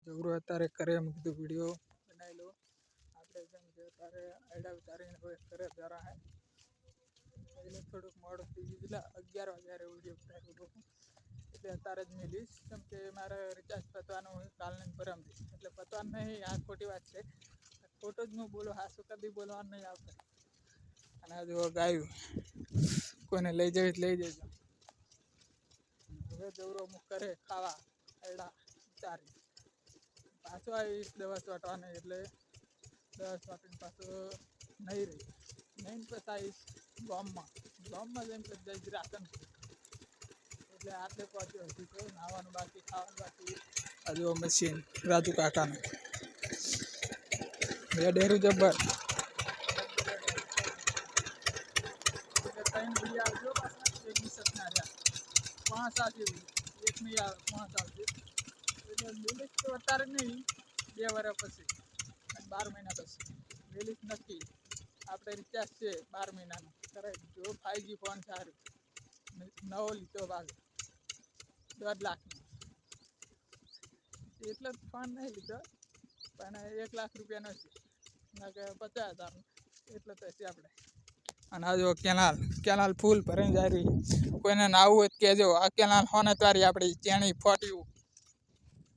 જવરો અત્યારે કરે એમ કીધું વિડીયો બનાવી લો આપણે જેમ કે અત્યારે આઈડા ઉતારીને હવે કરે જરા હે એટલે થોડુંક મોડું થઈ ગયું એટલે 11 વાગ્યારે વિડીયો ઉતાર્યો હતો એટલે અત્યારે જ મેલીશ કેમ કે મારે રિચાર્જ પતવાનું હોય કાલને પરમથી એટલે પતવાનું નહીં આ ખોટી વાત છે ખોટો જ હું બોલો હાસુ કદી બોલવાનું નહીં આવશે અને આ જો ગાયું કોઈને લઈ જવી લઈ જજો હવે જવરો મુખ કરે ખાવા આઈડા ઉતારી પાછો આવીશ દવા ચોંટવાની એટલે દવા ચોંટીને પાછો નહીં રહી નહીં પછી આવીશ ગામમાં જઈને પછી જઈશ રાશન એટલે આટલે પહોંચ્યો હજી તો નાવાનું બાકી ખાવાનું બાકી હજુ મશીન રાજુ કાકાનું બે ડેરું જબ્બર ત્રણ બી આવજો પાછા એક બી સપના રહ્યા 5 આવશે એક નહીં આવે 5 આવશે એટલે મેલિશ તો અત્યારે નહીં 2 વર્ષ પછી 12 મહિના પછી મેલિશ નક્કી આપણે રિચાર્જ છે 12 મહિનાનો કરાવી જો 5G ફોન સારું નવો લીધો બાદ 1.5 લાખનો એટલો જ ફોન નહીં લીધો પણ 1 લાખ રૂપિયાનો છે ના કે 50,000 એટલો તો છે આપણે અને આ જો કેનાલ ફૂલ ભરાઈ જાય રહી કોઈને નાવું હોય તો કહેજો આ કેનાલ હોને તારી આપણી ચેણી ફોટ્યું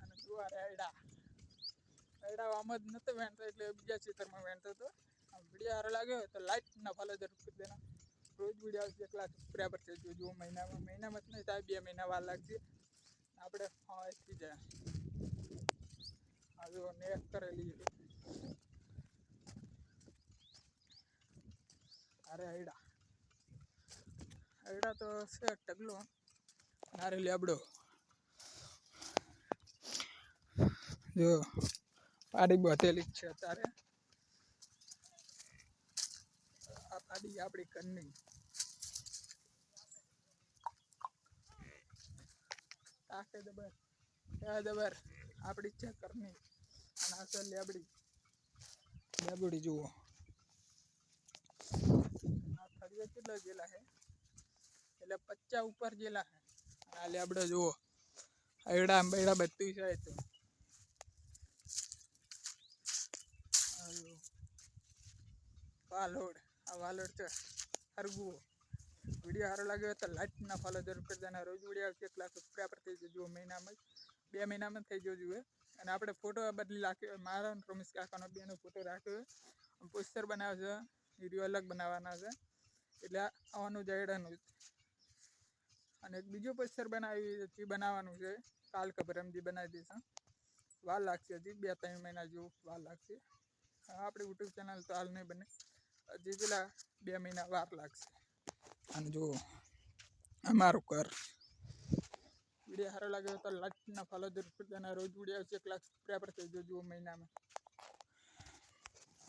અને જુવારે આઈડા આમ જ નહોતો વેણતો એટલે બીજા ક્ષેત્રમાં વેણતો હતો વિડીયો સારો લાગ્યો તો લાઈક ના ફોલો જરૂર કરી દેના રોજ વિડીયો આવશે 1 લાખ સબસ્ક્રાઈબર છે જોજો મહિનામાં જ નહીં થાય 2 મહિના વાર લાગશે આપણે થઈ જાય આ જો નેક કરેલી અરે આઈડા તો છે ટગલો નારે લેબડો જો પાડી બતેલી જ છે અત્યારે આ પાડી આપણી ઘરની તાકે દબર આપણી છે ઘરની અને આ છે લેબડી જુઓ આ થળિયા કેટલા જેલા છે એટલે 50 ઉપર જેલા છે આ લેબડો જુઓ આઈડા બૈડા બધું છે તો વાલોડ છે હરગુઓ વિડીયો સારો લાગ્યો તો લાઈક ના ફોલો જરૂર કરી દેના રોજ વિડીયો આવશે 1 લાખ સબસ્ક્રાઈબર થઈ જજો મહિનામાં 2 મહિનામાં થઈ જજો જોઈએ અને આપણે ફોટો બદલી રાખ્યો મારા રમેશ કાકાનો બેનો ફોટો રાખ્યો પોસ્ટર બનાવે છે વિડીયો અલગ બનાવવાના છે એટલે આવવાનું જાયડાનું અને એક બીજો પોસ્ટર બનાવવાનું છે કાલ ખબરમજી બનાવી દઈશું વાર લાગશે હજી 2-3 મહિના જેવું વાર લાગશે આપણી યુટ્યુબ ચેનલ તો હાલ નહીં બને હજી પેલા 2 મહિના વાર લાગશે અને જો અમારું ઘર વિડીયો સારો લાગ્યો તો લાઈક ના ફોલો જરૂર કરી દેના રોજ વિડીયો આવશે 1 લાખ સબસ્ક્રાઈબર થઈ જજો મહિનામાં